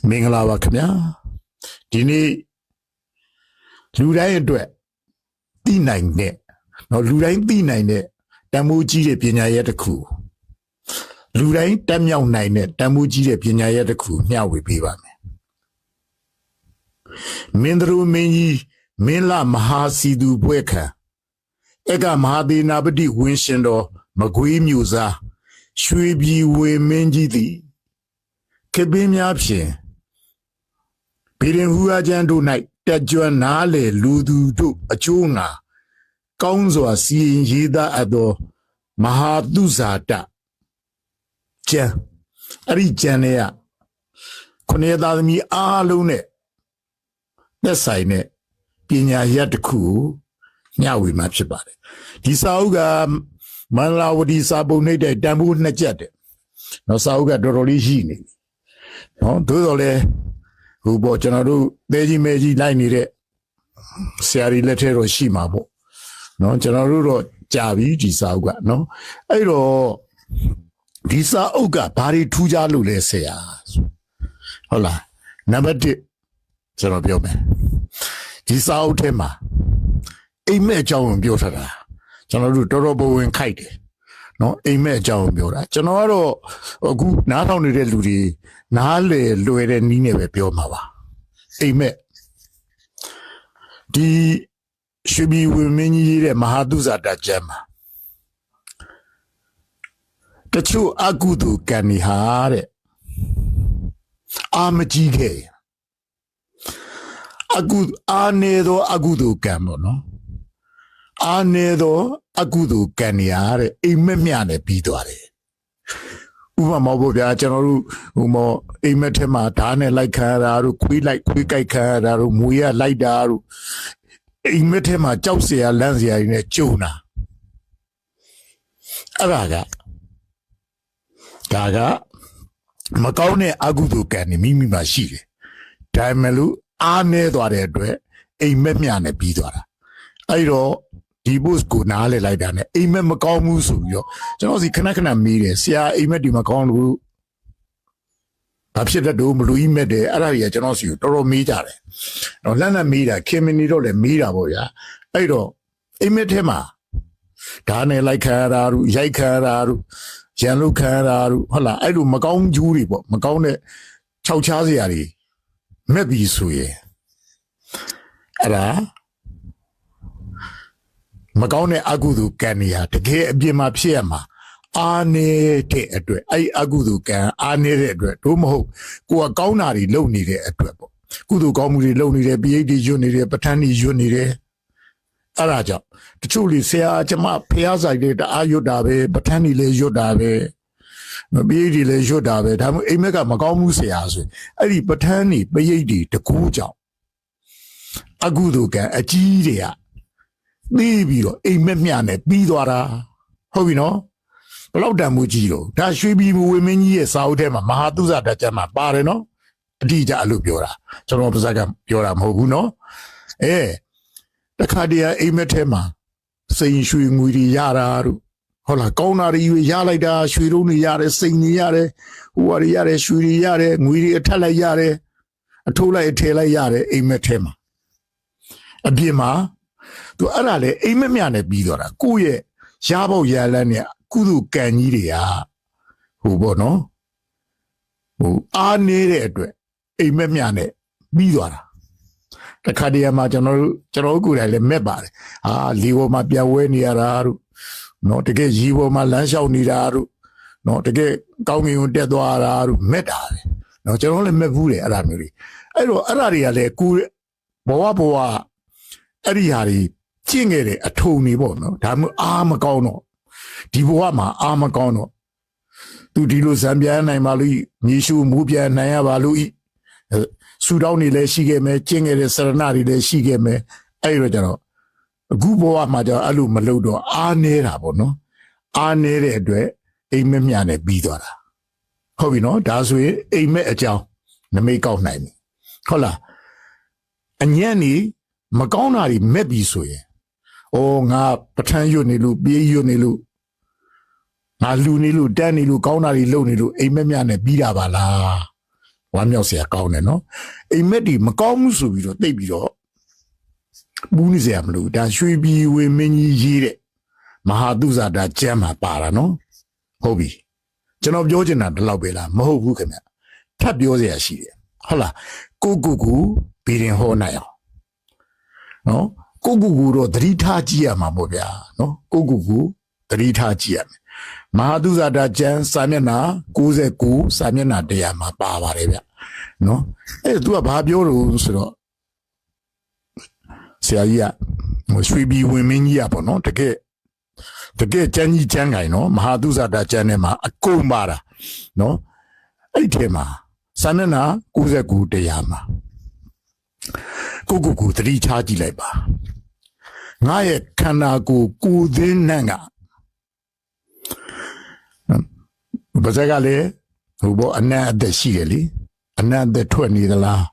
မင်္ဂလာပါခင်ဗျာဒီနေ့လူတိုင်းအတွက်သိနိုင်တဲ့နော်လူတိုင်းသိနိုင်တဲ့တန်ဖိုးကြီးတဲ့ပညာရပ်တစ်ခုလူတိုင်းတက်မြောက်နိုင်တဲ့တန်ဖိုးကြီးတဲ့ပညာရပ်တစ်ခုမျှဝေပေးပါမယ်မင်းတို့မင်းကြီးမင်းလာမဟာစီသူပွဲခံဧကမဟာဒေနာပတိဝင်းရှင်တော်မကွေးမျိုးစားရွှေပြည်ဝေမင်းကြီးသည်ခေပင်းများဖြင့်ဗီရင်ဟူအကျန်းတို့၌တက်ကြွနားလေလူသူတို့အကျိုးငါကောင်းစွာစီရင်ရေးသားအပ်သောမဟာတုဇာတကျမ်းအဲ့ဒီကျမ်းလေးကခொနည်းသားသမီးအားလုံးနဲ့သက်ဆိုင်တဲ့ပညာရပ်တစ်ခုညှဝေမှာဖြစ်ပါတယ်ဒီစာအုပ်ကမန္တလာဝတီစာပုံနှိပ်တဲ့တန်ဖိုးနှစ်ချက်တဲ့နော်စာအုပ်ကတော်တော်လေးရှိနေနော်သို့တော်လည်းဟိုပေါ့ကျွန်တော်တို့သေးကြီးမဲကြီးလိုက်နေတဲ့ဆရာကြီးလက်ထဲတော့ရှိမှာပေါ့နော်ကျွန်တော်တို့တော့ကြာပြီဒီစာအုပ်ကနော်အဲ့တော့ဒီစာအုပ်ကဘာတွေထူးခြားလို့လဲဆရာဟုတ်လားနံပါတ်1ကျွန်တော်ပြောမယ်ဒီစာအုပ်ထဲမှာအိမ်မက်အကြောင်းကိုပြောထားတာကျွန်တော်တို့တော်တော်ပုံဝင်ခိုက်တယ်နော်အိမ်မက်အကြောင်းကိုပြောတာကျွန်တော်ကတော့အခုနားထောင်နေတဲ့လူတွေနားလေလွယ်တဲ့နည်းနဲ့ပဲပြောမှာပါအိမ်မက်ဒီရွှေပြည်ဝေမင်းကြီးရဲ့မဟာတုဇာတကျမ်းမှာတချို့အကုသိုလ်ကံတွေဟာတဲ့အာမကြီးခဲ့အာနေသောအကုသိုလ်ကံပေါ့နော်အာနေသောအကုသိုလ်ကံတွေဟာတဲ့အိမ်မက်မြနဲ့ပြီးသွားတယ်ဥပမာပေါ့ဗျာကျွန်တော်တို့ဟိုမောအိမ်မက်ထဲမှာဓာတ်နဲ့လိုက်ခံရတာတို့ခွေးကြိုက်ခံရတာတို့မွေရလိုက်တာတို့အိမ်မက်ထဲမှာကြောက်เสียလန့်เสียတွေနဲ့ကြုံတာအဲ့ဒါကမကောင်းတဲ့အကုသိုလ်ကံတွေမိမိမှာရှိတယ်ဒါမှမဟုတ်အားနေသွားတဲ့အတွက်အိမ်မက်မြနဲ့ပြီးသွားတာအဲ့တော့ဒီ boss ကိုနားလဲလိုက်တာနဲ့အိမ်မက်မကောင်းဘူးဆိုပြီးတော့ကျွန်တော်စီခဏမေးတယ်ဆရာအိမ်မက်ဒီမကောင်းလို့ဘာဖြစ်တတ်တော့မလူကြီးမက်တယ်အဲ့ဒါကြီးကကျွန်တော်စီကိုတော်တော်မေးကြတယ်တော့လက်မေးတာခင်မနီတော့လည်းမေးတာပေါ့ဗျာအဲ့တော့အိမ်မက်ထဲမှာဓာတ်နဲ့လိုက်ခံရတာတို့ရိုက်ခံရတာတို့ရန်လုခံရတာတို့ဟုတ်လားအဲ့လိုမကောင်းကျိုးတွေပေါ့မကောင်းတဲ့ခြောက်ချားစရာတွေမက်ပြီးဆိုရင်အဲ့ဒါမကောင်းတဲ့အကုသိုလ်ကံတွေဟာတကယ်အပြစ်မှာဖြစ်ရမှာအာနေတဲ့အတွက်အဲ့အကုသိုလ်ကံအာနေတဲ့အတွက်တို့မဟုတ်ကိုကကောင်းတာတွေလုပ်နေတဲ့အတွက်ပေါ့ကုသိုလ်ကောင်းမှုတွေလုပ်နေတယ်ပိဋိတွေရွတ်နေတယ်ပဋ္ဌာန်းတွေရွတ်နေတယ်အဲ့ဒါကြောင့်တချို့လေဆရာကျမဖះဆိုင်တွေတအားရွတ်တာပဲပဋ္ဌာန်းတွေလည်းရွတ်တာပဲပိဋိတွေလည်းရွတ်တာပဲဒါမှမဟုတ်အိမ်မက်ကမကောင်းမှုဆရာဆိုအဲ့ဒီပဋ္ဌာန်းတွေပိဋိတွေတကူကြောင့်အကုသိုလ်ကံအကြီးတွေကပြီးပြီးတော့အိမ်မက်မြနဲ့ပြီးသွားတာဟုတ်ပြီနော်ဘယ်လောက်တန်မှုကြီးတော့ဒါရွှေပြည်ဝေမင်းကြီးရဲ့စာအုပ်ထဲမှာမဟာတုဇာတကျမ်းမှာပါတယ်နော်အတိအကျအဲ့လိုပြောတာကျွန်တော်ပါဇက်ကပြောတာမဟုတ်ဘူးနော်တခါတည်းအိမ်မက်ထဲမှာစိန်ရွှေငွေတွေရတာတို့ဟုတ်လားကောင်းတာတွေရလိုက်တာရွှေတုံးတွေရတယ်စိန်တွေရတယ်ဟိုဟာတွေရတယ်ရွှေတွေရတယ်ငွေတွေအထက်လိုက်ရတယ်အထိုးလိုက်အထည်လိုက်ရတယ်အိမ်မက်ထဲမှာအပြင်မှာသူအဲ့ဒါလေအိမ်မက်မြနဲ့ပြီးတော့တာကိုယ့်ရဲ့ရားပေါက်ရလန်းနဲ့ကုသိုလ်ကံကြီးတွေကဟိုပေါ့နော်ဟိုအားနေတဲ့အတွက်အိမ်မက်မြနဲ့ပြီးသွားတာတခါတည်းမှာကျွန်တော်တို့ကိုယ်တိုင်လည်းမက်ပါတယ်ဟာလီဘောမှာပြန်ဝဲနေရတာတို့နော်တကယ်ရီဘောမှာလမ်းလျှောက်နေတာတို့နော်တကယ်ကောင်းကင်ကိုတက်သွားတာတို့မက်တာပဲနော်ကျွန်တော်လည်းမက်ဘူးတယ်အဲ့ဒါမျိုးတွေအဲ့တော့အဲ့ဒါတွေကလည်းကိုယ်ဘဝအဲ့ဒီဟာတွေကျင့်ခဲ့တဲ့အထုံတွေပေါ့နော်ဒါမှအာမကောင်းတော့ဒီဘဝမှာအာမကောင်းတော့သူဒီလိုဇံပြန်နိုင်ပါလို့မြေရှုမူပြန်နိုင်ရပါလို့ဆူတောင်းနေလည်းရှိခဲ့မယ်ကျင့်ခဲ့တဲ့စရဏတွေလည်းရှိခဲ့မယ်အဲ့တော့ကျတော့အခုဘဝမှာကျတော့အဲ့လိုမလုပ်တော့အာနေတာပေါ့နော်အာနေတဲ့အတွက်အိမ်မက်မြနဲ့ပြီးသွားတာဟုတ်ပြီနော်ဒါဆိုရင်အိမ်မက်အကြောင်းနမိတ်ကောက်နိုင်ပြီဟုတ်လားအညံ့နေမကောင်းတာတွေမက်ပြီးဆိုရင်ငါပဋ္ဌာန်းရွတ်နေလို့ပြေးရွတ်နေလို့ငါလူနေလို့တန်းနေလို့ကောင်းတာတွေလုပ်နေလို့အိမ်မက်မြနဲ့ပြီးတာပါလား ဝမ်းမြောက်เสียကောင်းတယ်နော်အိမ်မက်ဒီမကောင်းမှုဆိုပြီးတော့တိတ်ပြီးတော့ဘူးနေเสียမလို့ဒါရွှေပြည်ဝေမင်းကြီးရေးတဲ့မဟာသုဇာတာကျမ်းမှာပါတာနော်ဟုတ်ပြီကျွန်တော်ပြောချင်တာဒီလောက်ပဲလားမဟုတ်ဘူးခင်ဗျထပ်ပြောเสียရှိတယ်ဟုတ်လားကိုဘီရင်ဟောနိုင်အောင်နော်ကိုတော့သတိထားကြည့်ရမှာပေါ့ဗျာနော်ကိုသတိထားကြည့်ရမယ်မဟာသုဇာတာကျမ်းစာမျက်နှာ69စာမျက်နှာ100မှာပါပါတယ်ဗျနော်အဲ့သူကဘာပြောလို့ဆိုတော့ဆရာကြီးကရွှေပြည်ဝင်မင်းကြီးอ่ะပေါ့နော်တကယ်ကျမ်းကြီးကျမ်းကိုင်နော်မဟာသုဇာတာကျမ်းထဲမှာအကုန်ပါတာနော်အဲ့ဒီထဲမှာစာမျက်နှာ69 100မှာကိုသတိထားကြည့်လိုက်ပါငါရဲ့ခန္ဓာကိုယ်သင်းနှံ့ကဘာစကားလဲဟိုဘောအနံ့အသက်ရှိတယ်လေအနံ့အသက်ထွက်နေသလား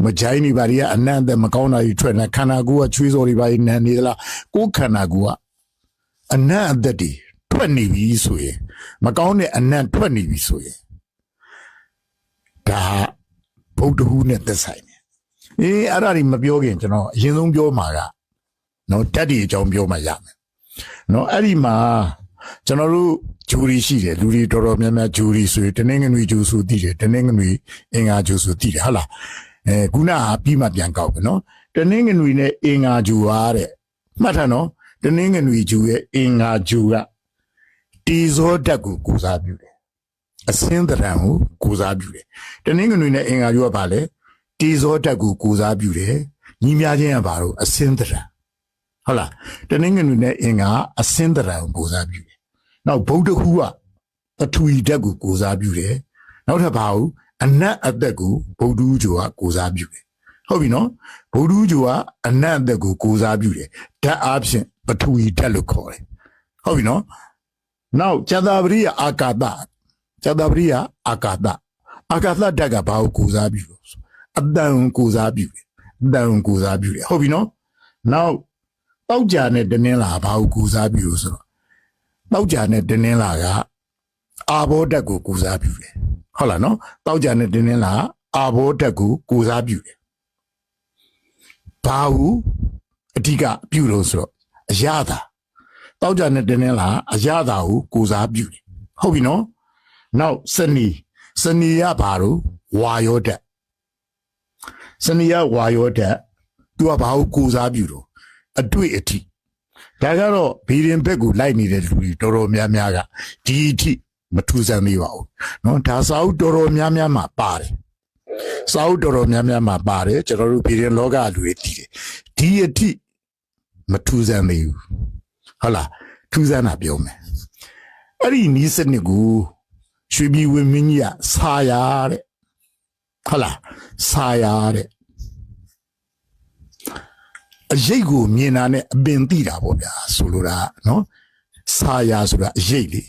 မကြိုင်းနေပါလေအနံ့အသက်မကောင်းတာကြီးထွက်နေခန္ဓာကိုယ်ကချွေးစော်တွေပါနေနေသလားကိုယ်ခန္ဓာကိုယ်ကအနံ့အသက်တွေထွက်နေပြီဆိုရင်မကောင်းတဲ့အနံ့ထွက်နေပြီဆိုရင်ဒါဗုဒ္ဓဟူးနဲ့သက်ဆိုင်တယ်အဲ့ဒါတွေမပြောခင်ကျွန်တော်အရင်ဆုံးပြောမှာကနော်ဓာတ်တွေအကြောင်းပြောမှရမယ်နော်အဲ့ဒီမှာကျွန်တော်တို့ဂျူရီရှိတယ်လူတွေတော်တော်များများဂျူရီဆိုတနင်္ဂနွေဂျူဆိုသိတယ်တနင်္ဂနွေအင်္ဂါဂျူဆိုသိတယ်ဟုတ်လားခုနကပြီးမှပြန်ကောက်ပဲနော်တနင်္ဂနွေနဲ့အင်္ဂါဂျူဟာတဲ့မှတ်ထားနော်တနင်္ဂနွေဂျူရဲ့အင်္ဂါဂျူကတီဇောဓာတ်ကိုကိုစားပြုတယ်အစင်းတရံကိုကိုစားပြုတယ်တနင်္ဂနွေနဲ့အင်္ဂါဂျူကဘာလဲတီဇောဓာတ်ကိုကိုစားပြုတယ်ညီများချင်းကဘာလို့အစင်းတရံဟုတ်လားတနင်္ဂနွေနဲ့အင်္ဂါအစင်းတရံကိုကိုစားပြုတယ်နောက်ဗုဒ္ဓဟူးကပထဝီဓာတ်ကိုကိုစားပြုတယ်နောက်ထပ်ဘာလို့အနတ်အသက်ကိုဗုဒ္ဓဟူးဂျိုကကိုစားပြုတယ်ဟုတ်ပြီနော်ဗုဒ္ဓဟူးဂျိုကအနတ်အသက်ကိုကိုစားပြုတယ်ဓာတ်အားဖြင့်ပထဝီဓာတ်လို့ခေါ်တယ်ဟုတ်ပြီနော်နောက်ဇာတာပရိယအာကာသဓာတ်ကဘာကိုကိုစားပြုလို့အတန်ကိုစားပြုတယ်ဟုတ်ပြီနော်နောက်တောက်ကြနဲ့တင်းနှင်းလာဘာကိုကိုစားပြုလို့ဆိုတော့တောက်ကြနဲ့တင်းနှင်းလာကအာဘောဓာတ်ကိုကိုစားပြုတယ်ဟုတ်လားနော်တောက်ကြနဲ့တင်းနှင်းလာအာဘောဓာတ်ကိုကိုစားပြုတယ်ဘာဟုအဓိကပြုလို့ဆိုတော့အရသာတောက်ကြနဲ့တင်းနှင်းလာအရသာကိုကိုစားပြုတယ်ဟုတ်ပြီနော်နောက်စနီရဘာလို့ဝါယောဓာတ်သူကဘာကိုကိုစားပြုတော့အတွေ့အထိဒါကတော့ဘီရင်ဘက်ကိုလိုက်နေတဲ့လူတွေတော်တော်များများကဒီအထိမထူးဆန်းသေးပါဘူးเนาะဒါစာအုပ်တော်တော်များများမှာပါတယ်ကျွန်တော်တို့ဘီရင်လောကလူတွေသိတယ်ဒီအထိမထူးဆန်းသေးဘူးဟုတ်လားထူးဆန်းတာပြောမယ်အဲ့ဒီနီးစနစ်ကိုရွှေပြည်ဝင်းမင်းကြီးကစာယာတဲ့ဟုတ်လားစာယာတဲ့အရေးကိုမြင်တာနဲ့အပင်သိတာပေါ့ဗျာဆိုလိုတာနော်စာယာဆိုတာအရေးလေ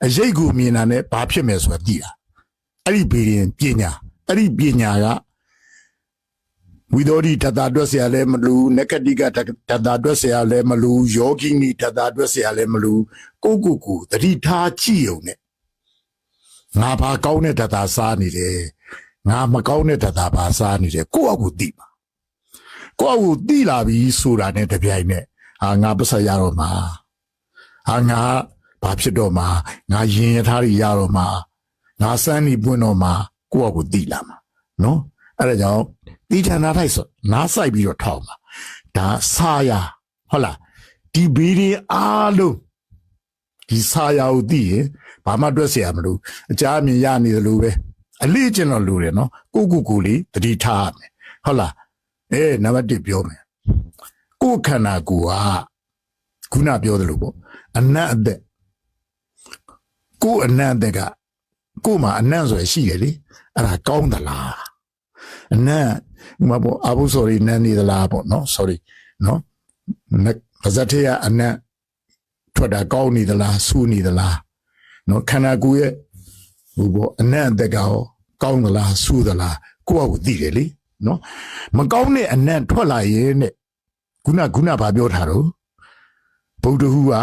အရေးကိုမြင်တာနဲ့ဘာဖြစ်မယ်ဆိုတာသိတာအဲ့ဒီဘေးရင်ပညာအဲ့ဒီပညာကဝိသောတိတတတွက်เสียလည်းမလူနဂတိကတတတွက်เสียလည်းမလူယောဂိနိတတတွက်เสียလည်းမလူကိုသတိထားကြည့်ုံနဲ့ငါဘာကောင်းတဲ့တတစားနေတယ်ငါမကောင်းတဲ့တတဘာစားနေတယ်ကိုယ့်အကူသိပါကိုယ့်အကူသိလာပြီဆိုတာနဲ့တပြိုင်နက်ငါပစရတော့မှာငါဘာဖြစ်တော့မှာငါရင်ရထားရတော့မှာငါစမ်းနေပွင့်တော့မှာကိုယ့်အကူသိလာမှာနော်အဲ့ဒါကြောင့်ဒီဌာနထိုက်ဆိုနားဆိုင်ပြီးတော့ထောက်မှာဒါစာယာဟုတ်လားဒီဘီဒီအားလုံးဒီစာယာကိုသိရင်ဘာမှတွက်เสียမလို့အကြအမြင်ရနေတယ်လို့ပဲအလေးကျင့်တော့လို့တယ်နော်ကိုလေးတတိထားရမယ်ဟုတ်လားနံပါတ်1ပြောမယ်ကိုခန္ဓာကိုယ်ကခုနပြောသလိုပေါ့အနတ်အသက်ကိုအနတ်အသက်ကကိုမှာအနတ်ဆိုရရှိတယ်လေအဲ့ဒါကောင်းသလားအနတ်မပေါ့အဘု sorry နန်းနေသလားပေါ့နော် sorry နော်ပါဇတ်ထေကအနတ်ထွက်တာကောင်းနေသလားဆူနေသလားနော်ခန္ဓာကိုယ်ရဲ့ဟိုပေါ့အနတ်အသက်ကရောကောင်းသလားဆူသလားကိုယ့်အကိုသိတယ်လေနော်မကောင်းတဲ့အနတ်ထွက်လာရင်တဲ့ခုနဘာပြောထားတော့ဗုဒ္ဓဟူက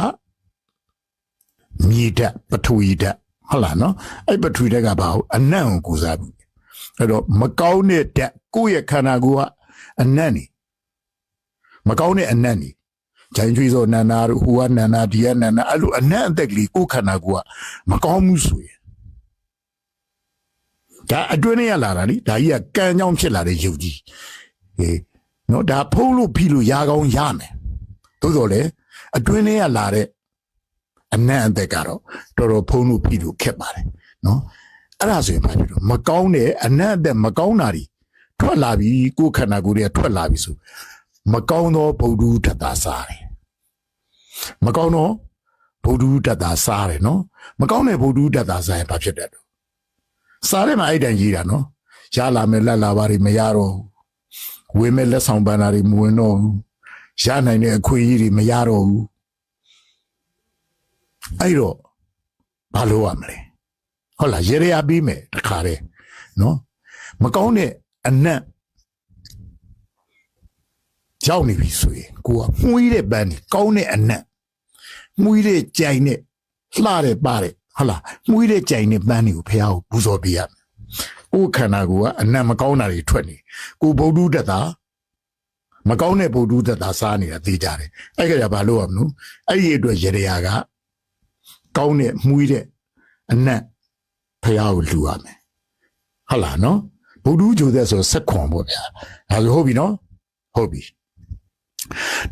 မြေဓာတ်ပထဝီဓာတ်ဟုတ်လားနော်အဲ့ပထဝီဓာတ်ကဘာဟုတ်အနတ်ကိုကိုစားဘူး အဲ့တော့မကောင်းတဲ့ဓာတ်ကိုယ့်ရဲ့ခန္ဓာကိုယ်ကအနတ်နေမကောင်းတဲ့အနတ်နေဂျိုင်းကျွေးစောနန္နာတို့ဟိုကနန္နာဒီကနန္နာအဲ့လိုအနတ်အသက်ကလေးကိုယ်ခန္ဓာကိုယ်ကမကောင်းဘူးဆိုရင်ဒါအတွင်းထဲရလာတာလေဒါကြီးကကံကြောင့်ဖြစ်လာတဲ့ယုတ်ကြီးဟေးနော်ဒါဖုံးလို့ဖိလို့ရကောင်းရမယ်သို့တော်လေအတွင်းထဲရလာတဲ့အနတ်အသက်ကတော့တော်တော်ဖုံးလို့ဖိလို့ခက်ပါတယ်နော်အဲ့ဒါဆိုရင်ဘာဖြစ်လို့မကောင်းတဲ့အနတ်အသက်မကောင်းတာတွေထွက်လာပြီကိုယ်ခန္ဓာကိုယ်တွေကထွက်လာပြီဆိုမကောင်းသောဗုဒ္ဓဓာတ်စားတယ်မကောင်းသောဗုဒ္ဓဓာတ်စားတယ်နော်မကောင်းတဲ့ဗုဒ္ဓဓာတ်စားရင်ဘာဖြစ်တတ်လဲစားတယ်မှာအဲ့တန်ကြီးတာနော်ရလာမယ်လက်လာပါတွေမရတော့ဘူးဝေမဲ့လက်ဆောင်ပန်းတာတွေမဝင်တော့ဘူးရနိုင်တဲ့အခွင့်အရေးတွေမရတော့ဘူးအဲ့တော့ဘာလို့ရမလဲဟုတ်လားရေရပြီးမယ်တခါတည်းနော်မကောင်းတဲ့အနတ်ရောက်နေပြီဆိုရင်ကိုကမှုီးတဲ့ပန်းကောင်းတဲ့အနတ်မှုီးတဲ့ကြိုင်နဲ့လှတဲ့ပါတယ်ဟုတ်လားမှုီးတဲ့ကြိုင်နဲ့ပန်းတွေကိုဖះကိုပူဇော်ပေးရမယ်ကိုခန္ဓာကိုကအနတ်မကောင်းတာတွေထွက်နေကိုဗုဒ္ဓတ္တာမကောင်းတဲ့ဗုဒ္ဓတ္တာစားနေတာသိကြတယ်အဲ့ကြဘာလို့ရမလို့အဲ့ဒီအတွက်ရေရကကောင်းတဲ့မှုီးတဲ့အနတ်ဖះကိုလှူရမယ်ဟုတ်လားနော်ဗုဒ္ဓဂျိုသက်ဆိုဆက်ခွန်ပေါ့ဗျာဒါဆိုဟုတ်ပြီနော်ဟုတ်ပြီ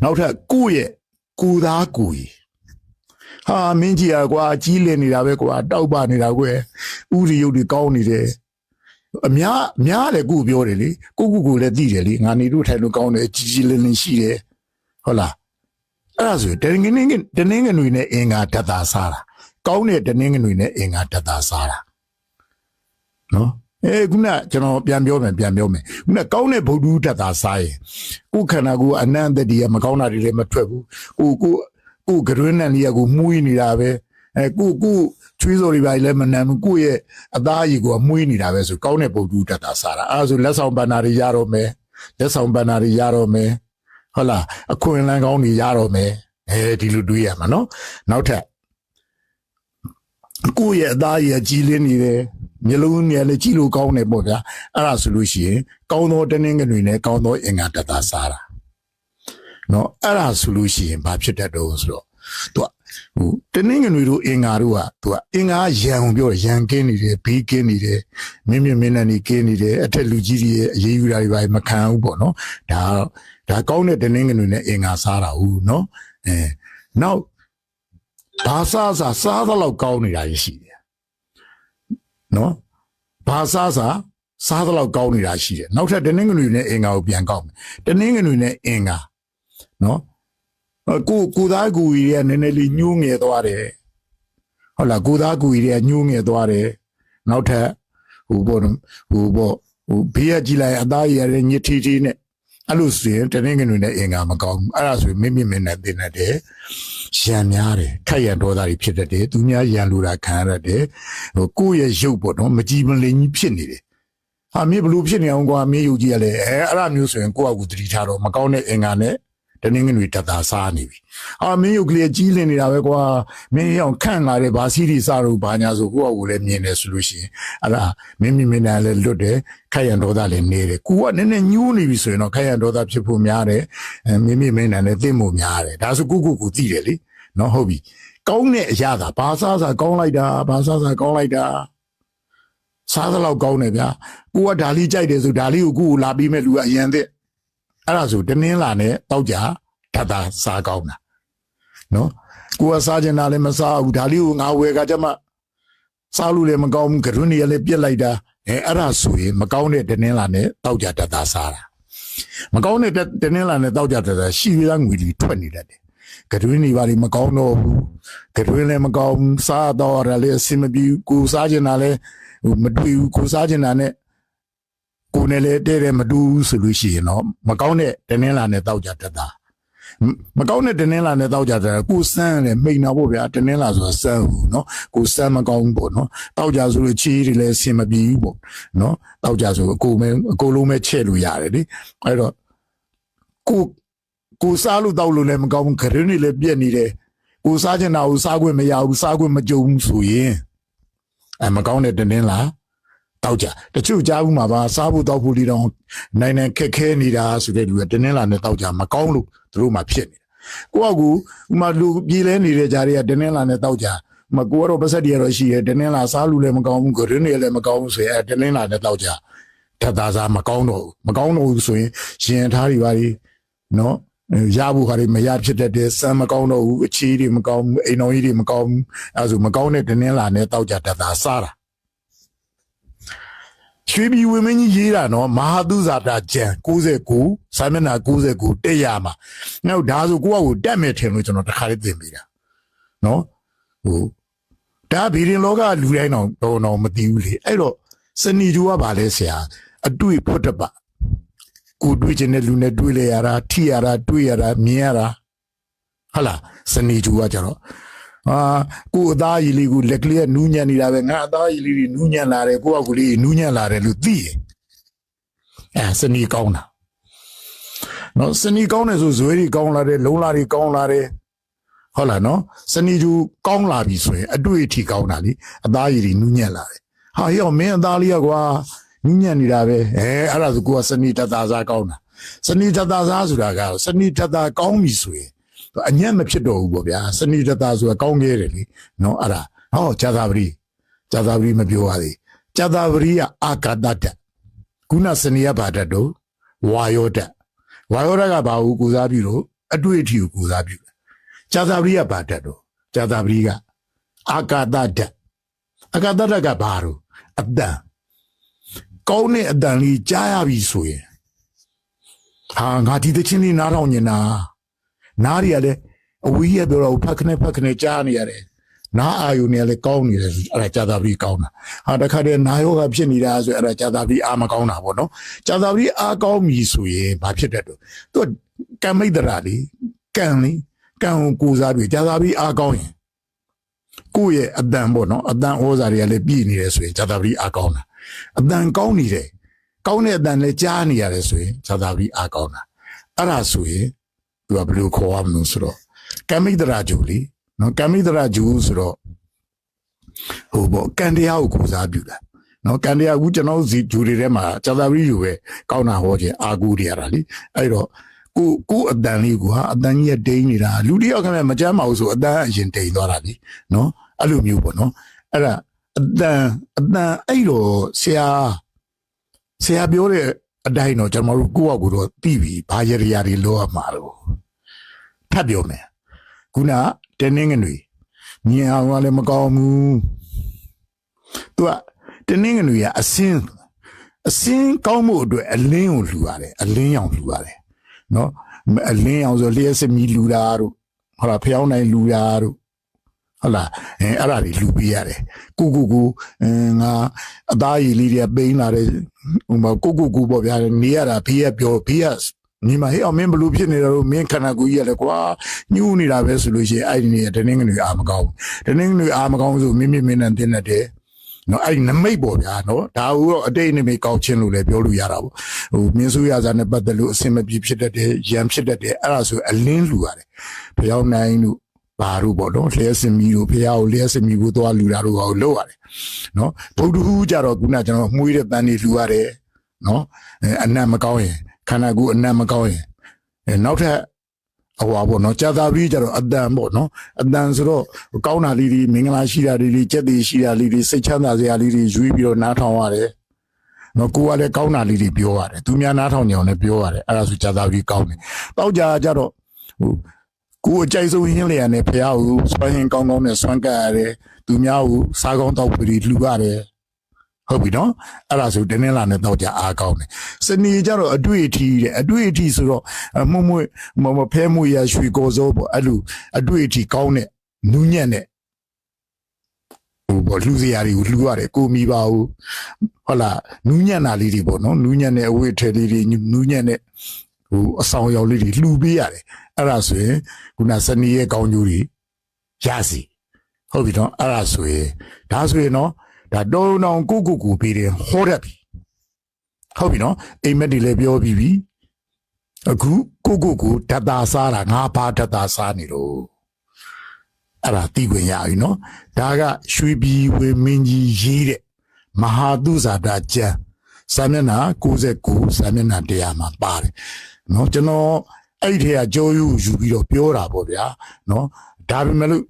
နောက်ထပ်ကိုယ့်ရဲ့ကိုယ်သားကိုယ်ဟာမင်းကြီးကွာကြီးလည်နေတာပဲကွာတောက်ပနေတာကွယ်ဥရိယုတ်တွေကောင်းနေတယ်အများလည်းကိုပြောတယ်လေကိုလည်းသိတယ်လေငါနေတို့ထိုင်လို့ကောင်းတယ်ကြီးကြီးလင်းလင်းရှိတယ်ဟုတ်လားအဲ့ဒါဆိုတနင်္ဂနွေနဲ့အင်္ဂါဓာတ်စားတာကောင်းတဲ့တနင်္ဂနွေနဲ့အင်္ဂါဓာတ်စားတာနော်ခုနကျွန်တော်ပြန်ပြောမယ်ခုနကောင်းတဲ့ဗုဒ္ဓဓာတ်စားရင်ကိုခန္ဓာကိုယ်အနန္တတည်းမကောင်းတာတွေလည်းမထွက်ဘူးကိုကရွန်းနဲ့လေးကကိုမှုီးနေတာပဲကိုချွေးစော်တွေပါလည်းမနှမ်းဘူးကိုရဲ့အသားရည်ကိုမှုီးနေတာပဲဆိုကောင်းတဲ့ဗုဒ္ဓဓာတ်စားတာအဲဆိုလက်ဆောင်ပန္နာတွေရတော့မယ်ဟုတ်လားအခွင့်အလမ်းကောင်းတွေရတော့မယ်ဒီလိုတွေးရမှာနော်နောက်ထပ်ကိုရဲ့အသားရည်ကြီးလင်းနေတယ်မျိုးလုံးနဲ့လည်းကြည့်လို့ကောင်းတယ်ပေါ့ဗျာအဲ့ဒါဆိုလို့ရှိရင်ကောင်းသောတနင်္ဂနွေနဲ့ကောင်းသောအင်္ဂါဓာတ်စားတာနော်အဲ့ဒါဆိုလို့ရှိရင်ဘာဖြစ်တတ်တော့ဆိုတော့သူကတနင်္ဂနွေတို့အင်္ဂါတို့ကသူကအင်္ဂါရံပြောရံကင်းနေတယ်ဘေးကင်းနေတယ်မင်းနဲ့နေကင်းနေတယ်အထက်လူကြီးတွေရဲ့အရေးယူတာတွေပါမခံဘူးပေါ့နော်ဒါကောင်းတဲ့တနင်္ဂနွေနဲ့အင်္ဂါစားတာဟုတ်နော်နောက်ဘာစားသလောက်ကောင်းနေတာရှိတယ်နော်ဘာစားသလောက်ကောင်းနေတာရှိတယ်နောက်ထပ်တနင်္ဂနွေနဲ့အင်္ဂါကိုပြန်ကောက်မယ်တနင်္ဂနွေနဲ့အင်္ဂါနော်ကိုသားကူကြီးရဲ့နည်းနည်းလေးညှိုးငယ်သွားတယ်ဟုတ်လားကိုသားကူကြီးရဲ့ညှိုးငယ်သွားတယ်နောက်ထပ်ဘေးကကြည့်လိုက်အသားရည်ရဲ့ညစ်ထီနဲ့အဲ့လိုဆိုရင်တနင်္ဂနွေနဲ့အင်္ဂါမကောင်းဘူးအဲ့ဒါဆိုရင်မိနဲ့သိနေတယ်ရံများတယ်ခက်ရံဒေါသတွေဖြစ်တတ်တယ်သူများရံလိုတာခံရတတ်တယ်ကိုယ့်ရဲ့ရုပ်ပေါ့နော်မကြည်မလင်ကြီးဖြစ်နေတယ်ဟာမင်းဘလို့ဖြစ်နေအောင်ကွာမင်းယုတ်ကြီးရလဲအဲ့ဒါမျိုးဆိုရင်ကိုယ့်အကူသတိထားတော့မကောင်းတဲ့အင်္ဂါနဲ့တနင်္ဂနွေဓာတ်စားနေပြီမင်းယုတ်ကလေးကြီးလင်နေတာပဲကွာမင်းအောင်ခန့်လာတဲ့ဗာစီးတွေစားလို့ဘာညာဆိုကိုယ့်အကူလည်းမြင်တယ်ဆိုလို့ရှိရင်အဲ့ဒါမင်းနဲ့လည်းလွတ်တယ်ခက်ရံဒေါသလည်းနေတယ်ကိုကနည်းနည်းညှိုးနေပြီဆိုရင်တော့ခက်ရံဒေါသဖြစ်ဖို့များတယ်မင်းနဲ့လည်းသိဖို့များတယ်ဒါဆိုကိုသိတယ်လေနော်ဟုတ်ပြီကောင်းတဲ့အရာသာဘာစားကောင်းလိုက်တာစားသလောက်ကောင်းတယ်ဗျာကိုကဒါလေးကြိုက်တယ်ဆိုဒါလေးကိုကိုလာပြီးမဲ့လူကအရန်တဲ့အဲ့ဒါဆိုတနင်္လာနဲ့တောက်ကြဓာတ်စားကောင်းတာနော်ကိုကစားကျင်တာလည်းမစားဘူးဒါလေးကိုငါဝယ်ကကြမှာစားလို့လည်းမကောင်းဘူးကရွန်းနေရလည်းပြက်လိုက်တာအဲ့ဒါဆိုရင်မကောင်းတဲ့တနင်္လာနဲ့တောက်ကြဓာတ်စားတာမကောင်းတဲ့တနင်္လာနဲ့တောက်ကြဓာတ်ရှိရငွေတွေထွက်နေတတ်တယ်ကတွင်းနေပါလိမကောင်းတော့ဘူးကတွင်းလည်းမကောင်းစားတော့ရလည်းအဆင်မပြေကိုစားကျင်တာလည်းမတွေ့ဘူးကိုစားကျင်တာနဲ့ကိုနဲ့လည်းတဲ့မတူဘူးဆိုလို့ရှိရင်တော့မကောင်းတဲ့တနင်္လာနဲ့တောက်ကြတတ်တာမကောင်းတဲ့တနင်္လာနဲ့တောက်ကြတယ်ကိုစမ်းတယ်မိန်နာဖို့ဗျာတနင်္လာဆိုတာစမ်းဘူးနော်ကိုစမ်းမကောင်းဘူးပေါ့နော်တောက်ကြဆိုလို့ချီးတွေလည်းအဆင်မပြေဘူးပေါ့နော်တောက်ကြဆိုအကိုလုံးပဲချဲ့လို့ရတယ်လေအဲ့တော့ကိုစားလို့တောက်လို့လည်းမကောင်းဘူးခရင်းတွေလည်းပြက်နေတယ်ကိုစားချင်တာကိုစားခွင့်မရဘူးစားခွင့်မကြုံဘူးဆိုရင်မကောင်းတဲ့တနင်္လာ တောက်ကြတချို့ကြားဘူးမှာပါစားဖို့တောက်ဖို့လေးတော့နိုင်ခက်ခဲနေတာဆိုတဲ့လူကတင်းလာနဲ့တောက်ကြမကောင်းလို့သူတို့မှဖြစ်နေတာကိုယ့်အကူဥမာလူပြေးလဲနေတဲ့ကြားတွေကတင်းလာနဲ့တောက်ကြမကိုကတော့ပတ်သက်ရတော့ရှိရဲတင်းလာစားလူလည်းမကောင်းဘူးဂရင်းတွေလည်းမကောင်းဘူးဆိုရင်တင်းလာနဲ့တောက်ကြထပ်သားစားမကောင်းတော့ဘူးဆိုရင်ရင်ထားတွေပါလေနော်ရဖို့ခါတွေမရဖြစ်တဲ့စမ်းမကောင်းတော့ဘူးအခြေတွေမကောင်းဘူးအိမ်တော်ကြီးတွေမကောင်းဘူးအဲဆိုမကောင်းတဲ့တင်းလာနဲ့တောက်ကြထပ်သားစားတာရွှေပြည်ဝင်းမင်းကြီးရေးတာနော်မဟာသုဇာတာကျန်69စာမျက်နှာ69တက်ရမှာနောက်ဒါဆိုကိုယ့်အကိုတက်မယ်ထင်လို့ကျွန်တော်တခါလေးသင်ပေးတာနော်ဒါဗီရင်လောကလူတိုင်းတော့မသိဘူးလေအဲ့တော့စနီကျူကပါလဲဆရာအတွေ့ဖွတ်တပကိုတွေ့ချင်တဲ့လူနဲ့တွေ့လေရတာထိရတာတွေ့ရတာမြင်ရတာဟုတ်လားစနီကျူကကြတော့ကိုအသားရည်လေးကိုလက်ကလေးကနူးညံ့နေတာပဲငါအသားရည်လေးတွေနူးညံ့လာတယ်ကိုကကိုလေးနူးညံ့လာတယ်လို့သိရင်စနီကောင်းတာနော်စနီကောင်းတယ်ဆိုဇွဲတွေကောင်းလာတယ်လုံးလာတွေကောင်းလာတယ်ဟုတ်လားနော်စနီကျူကောင်းလာပြီဆိုရင်အတွေ့အထိကောင်းတာလေအသားရည်တွေနူးညံ့လာတယ်ဟာရောမင်းအသားလေးကွာနူးညံ့နေတာပဲအဲ့ဒါဆိုကိုကစနီတသားစားကောင်းတာစနီတသားစားဆိုတာကစနီတသားကောင်းပြီဆိုရင်အညံ့မဖြစ်တော့ဘူးပေါ့ဗျာစနီတသားဆိုတာကောင်းခဲ့တယ်လေနော်အဲ့ဒါဟောဂျာသာပရိမပြောရသေးဂျာသာပရိကအာကာတတခုနစနီကဘာတတ်တော့ဝါယောတကဘာကိုကိုစားပြုလို့အတွေ့အထိကိုကိုစားပြုဂျာသာပရိကဘာတတ်တော့ဂျာသာပရိကအာကာတတကဘာလို့အတန်ကောင်းတဲ့အတန်လေးကြားရပြီဆိုရင်ငါဒီတချင်းလေးနားထောင်နေတာနားရရတယ်အဝေးရပြောတော့ဖက်ခနဲ့ကြားနေရတယ်နားအာယုန်နဲ့လည်းကောင်းနေတယ်အဲ့ဒါကြာသာပြီးကောင်းတာတခါတည်းနာယောဂဖြစ်နေတာဆိုအဲ့ဒါကြာသာပြီးအာမကောင်းတာပေါ့နော်ကြာသာပြီးအာကောင်းပြီဆိုရင်ဘာဖြစ်တတ်တော့သူကံမိတ်တရာလေကံကိုစားပြီးကြာသာပြီးအာကောင်းရင်ကိုယ့်ရဲ့အတန်ပေါ့နော်အတန်ဩဇာတွေကလည်းပြည့်နေတယ်ဆိုရင်ကြာသာပြီးအာကောင်းတာအတန်ကောင်းနေတယ်ကောင်းတဲ့အတန်လည်းကြားနေရတယ်ဆိုရင်ကြာသာပြီးအာကောင်းတာအဲ့ဒါဆိုရင်သူကဘယ်လိုခေါ်ရမလို့ဆိုတော့ကံမိတရာဂျူလီနော်ကံမိတရာဂျူဆိုတော့ကံတရားကိုကိုစားပြုတာနော်ကံတရားကကျွန်တော်စီဂျူတွေထဲမှာကြာသာပြီးယူပဲကောင်းတာဟောခြင်းအာကူတွေရတာလीအဲ့တော့ကိုအတန်လေးကိုဟာအတန်ကြီးတိန်နေတာလူတယောက်ခမဲ့မကြမ်းပါဘူးဆိုအတန်အရင်တိန်သွားတာလीနော်အဲ့လိုမျိုးပေါ့နော်အဲ့ဒါအတန်အဲ့တော့ဆရာပြောတဲ့အတိုင်းတော့ကျွန်တော်တို့ကိုယ့်အကူတော့သိပြီဘာရရတွေလောရမှာတော့ထပ်ပြောမယ်ခုနတင်းငင်တွေမြင်အောင်ကလည်းမကောင်းဘူးသူကတင်းငင်တွေကအစင်းကောင်းမှုအတွက်အလင်းကိုလှူရတယ်အလင်းရောင်လှူရတယ်နော်အလင်းရောင်ဆိုလျှက်စမီလှူတာတို့ဟောလားဖျောင်းနိုင်လှူတာတို့ဟုတ်လားအဲ့ဒါတွေလှူပေးရတယ်ကိုငါအသားရည်လေးတွေပိန်းလာတယ်ဟိုမှာကိုပေါ့ဗျာနေရတာဖေးရပြောဖေးရညီမဟဲ့အောင်မင်းဘလို့ဖြစ်နေတော့မင်းခန္ဓာကိုယ်ကြီးရလဲကွာညှိုးနေတာပဲဆိုလို့ရှိရင်အဲ့ဒီနေတနင်္ဂနွေအာမကောင်းတနင်္ဂနွေအာမကောင်းဆိုမင်းနဲ့တင်းနေတယ်နော်အဲ့ဒီနမိတ်ပေါ့ဗျာနော်ဒါဟုတော့အတိတ်နမိတ်ကောက်ချင်းလို့လည်းပြောလို့ရတာပေါ့မင်းဆိုရစားနဲ့ပတ်သက်လို့အစင်မပြေဖြစ်တတ်တယ်ရံဖြစ်တတ်တယ်အဲ့ဒါဆိုအလင်းလှူရတယ်ဖျောင်းနိုင်တို့ဘာတို့ပေါ့နော်လျှက်စမီတို့ဖျားကိုလျှက်စမီကိုသွားလှူတာတို့ဟောလုပ်ရတယ်နော်ဗုဒ္ဓဟူးကြတော့ခုနကျွန်တော်မှုရတဲ့တန်တွေလှူရတယ်နော်အနတ်မကောင်းရင်ခန္ဓာကိုယ်အနတ်မကောင်းရင်နောက်ထပ်ဟောပေါ့နော်ကြာသာပြီးကြတော့အတန်ပေါ့နော်အတန်ဆိုတော့ကောင်းတာလေးတွေမင်္ဂလာရှိတာလေးတွေကြက်တွေရှိတာလေးတွေစိတ်ချမ်းသာစရာလေးတွေရွေးပြီးတော့နားထောင်ရတယ်နော်ကိုကလည်းကောင်းတာလေးတွေပြောရတယ်သူများနားထောင်ကြအောင်လည်းပြောရတယ်အဲ့ဒါဆိုကြာသာပြီးကောင်းတယ်တောက်ကြကြတော့ကိုအကြိုက်ဆုံးဟင်းလျာနဲ့ဖះကိုစွမ်းဟင်းကောင်းနဲ့စွမ်းကပ်ရတယ်သူများကိုစားကောင်းတောက်ပြီးလှူရတယ်ဟုတ်ပြီနော်အဲ့ဒါဆိုတင်းလာနဲ့တော့ကြအားကောင်းတယ်စနေကြတော့အတွေ့အထိဆိုတော့မဖဲမှုရရွှေကိုစိုးပေါ့အဲ့လိုအတွေ့အထိကောင်းတဲ့နူးညံ့တဲ့လူစရာတွေကိုလှူရတယ်ကိုမိပါဘူးဟုတ်လားနူးညံ့တာလေးတွေပေါ့နော်နူးညံ့တဲ့အဝတ်ထည်လေးတွေနူးညံ့တဲ့အဆောင်ရောက်လေးတွေလှူပေးရတယ်အဲ့ဒါဆိုရင်ခုနစနေရဲ့ကောင်းကျိုးတွေရစီဟုတ်ပြီနော်အဲ့ဒါဆိုရင်ဒါဆိုရင်နော်ဒါတုံတောင်ကိုပေးတယ်ဟောတတ်ပြီဟုတ်ပြီနော်အိမ်မက်တွေလည်းပြောပြီးပြီအခုကိုဓာတ်သားစားတာငါဘာဓာတ်သားစားနေတော့အဲ့ဒါသိခွင့်ရပြီနော်ဒါကရွှေပြည်ဝေမင်းကြီးရေးတဲ့မ မဟာသုဇာတာကျမ်းစာမျက်နှာ69စာမျက်နှာ100မှာပါတယ်နော်ကျွန်တော်အဲ့ဒီထဲကကြောယူပြီးတော့ပြောတာပေါ့ဗျာနော်ဒါပေမဲ့လို့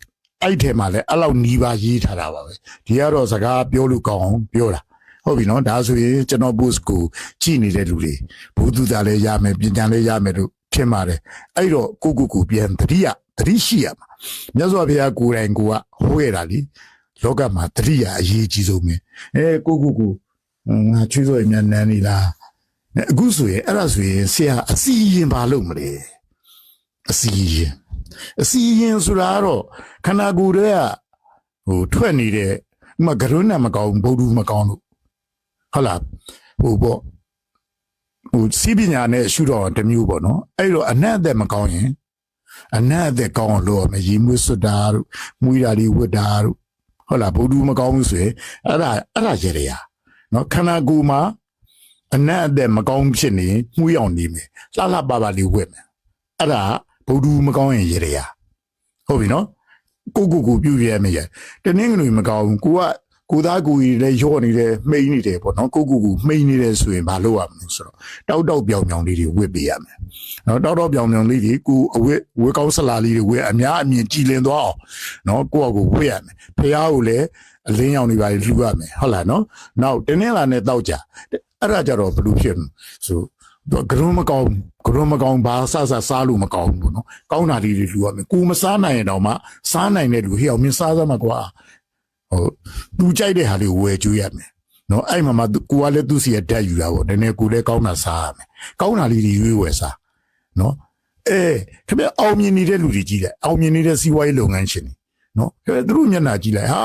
အဲ့ထဲမှာလည်းအဲ့လောက်နီးပါးရေးထားတာပါပဲဒီကတော့စကားပြောလို့ကောင်းအောင်ပြောတာဟုတ်ပြီနော်ဒါဆိုရင်ကျွန်တော် post ကိုကြည့်နေတဲ့လူတွေဘုသူသားလည်းရမယ်ပညာလည်းရမယ်လို့ထင်ပါတယ်အဲ့တော့ကိုပြန်သတိရှိရမှာမြတ်စွာဘုရားကိုယ်တိုင်ကဟိုခဲ့တာလीလောကမှာသတိရအရေးကြီးဆုံးပဲကိုငါချွေးစော်ရမြန်နန်းနေလားအခုဆိုရင်အဲ့ဒါဆိုရင်ဆရာအစီရင်ပါလို့မလဲအစီရင်ဆိုတာတော့ခန္ဓာကိုယ်ရဲ့ထွက်နေတဲ့ဥမာကရုဏာမကောင်းဗုဒ္ဓမကောင်းလို့ဟုတ်လားပေါ့စီးပညာနဲ့ရှုတော့တမျိုးပေါ့နော်အဲ့တော့အနတ်အသက်မကောင်းရင်အနတ်အသက်ကောင်းလို့မရေမွေးစွတ်တာတို့မွေးတာတွေဝတ်တာတို့ဟုတ်လားဗုဒ္ဓမကောင်းဘူးဆိုရင်အဲ့ဒါရေရနော်ခန္ဓာကိုယ်မှာအနတ်အသက်မကောင်းဖြစ်နေမှုရောက်နေမယ်လှပပလေးဝတ်မယ်အဲ့ဒါဗုဒ္ဓမကောင်းရင်ရေရဟုတ်ပြီနော်ကိုပြုပြရမယ်တနင်္ဂနွေမကောင်းဘူးကိုသားကိုကြီးလည်းရော့နေတယ်မှိန်နေတယ်ပေါ့နော်ကိုမှိန်နေတယ်ဆိုရင်မလုပ်ရဘူးဆိုတော့တောက်ပြောင်လေးတွေဝတ်ပေးရမယ်နော်တောက်ပြောင်လေးတွေကိုအဝတ်ကောင်းဆလာလေးတွေဝတ်အများအမြင်ကြည်လင်သွားအောင်နော်ကိုဝတ်ရမယ်ဖះကိုလည်းအလင်းရောင်တွေပါလှူရမယ်ဟုတ်လားနော်နောက်တင်းင်းလာနဲ့တောက်ကြအဲ့ဒါကြတော့ဘယ်လိုဖြစ်မလဲဆိုတော့ကရုံးမကောင်းဘာစားလို့မကောင်းဘူးနော်ကောင်းတာလေးတွေလှူရမယ်ကိုမစားနိုင်ရင်တော့မှစားနိုင်တဲ့လူဟိအောင်မင်းစားစမ်းမှာကွာသူကြိုက်တဲ့ဟာလေးဝယ်ကျွေးရမယ်နော်အဲ့မှာကိုကလည်းသူ့စီရဓာတ်ယူတာပေါ့နည်းနည်းကိုလည်းကောင်းတာစားရမယ်ကောင်းတာလေးတွေရွေးဝယ်စားနော်ခင်ဗျအောင်မြင်နေတဲ့လူတွေကြီးတယ်အောင်မြင်နေတဲ့စီးပွားရေးလုပ်ငန်းရှင်တွေနော်ခင်ဗျသူတို့မျက်နှာကြည့်လိုက်ဟာ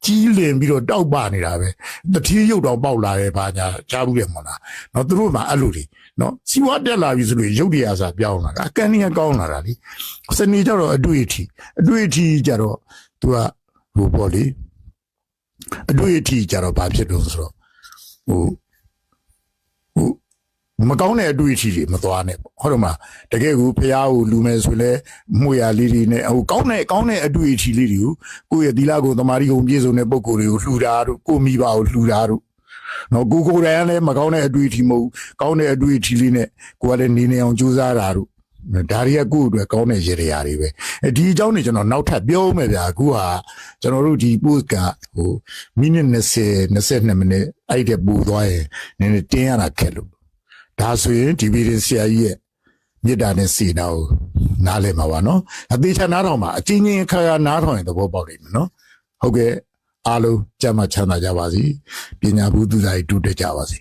ကြီးလင်ပြီးတော့တောက်ပနေတာပဲတတိယရုပ်တော့ပေါက်လာတယ်ဘာညာကြားဘူးတယ်မဟုတ်လားနော်သူတို့မှအဲ့လိုတွေနော်စီးပွားတက်လာပြီဆိုလို့ရုပ်တရားစာပြောင်းလာတာအကန်ကြီးကောင်းလာတာလीစနေကြတော့အတွေ့အထိကြတော့သူကပေါ့လေအတွေ့အထိကြတော့ဘာဖြစ်လို့ဆိုတော့မကောင်းတဲ့အတွေ့အထိတွေမသွားနဲ့ပေါ့ဟုတ်တယ်မလားတကယ်ကိုဖះကိုလူမယ်ဆိုလဲမှုရလေးတွေနဲ့ကောင်းတဲ့အတွေ့အထိလေးတွေကိုယ့်ရဲ့သီလကိုသမာဓိကိုပြည့်စုံတဲ့ပုံကိုယ်တွေကိုလှူတာတို့ကိုမိဘကိုလှူတာတို့နော်ကိုယ်တိုင်လည်းမကောင်းတဲ့အတွေ့အထိမဟုတ်ကောင်းတဲ့အတွေ့အထိလေးနဲ့ကိုယ်ကလည်းနေအောင်ကြိုးစားတာတို့ဒါတွေကကိုယ့်အတွက်ကောင်းတဲ့ရေရာတွေပဲဒီအကြောင်းတွေကျွန်တော်နောက်ထပ်ပြောမယ်ဗျာအခုဟာကျွန်တော်တို့ဒီ post ကမိနစ်22မိနစ်အဲ့တဲ့ပူသွားရင်နည်းနည်းတင်းရတာခက်လို့ဒါဆိုရင်ဒီဗီဒီယိုဆရာကြီးရဲ့မြေတာနဲ့စီနာကိုနားလည်မှာပါနော်အသေးချာနားထောင်မှာအချင်းချင်းခါနားထောင်ရင်သဘောပေါက်နိုင်မယ်နော်ဟုတ်ကဲ့အားလုံးကြမ်းမှချမ်းသာကြပါစေပညာဘူးသူစားကြီးတိုးတက်ကြပါစေ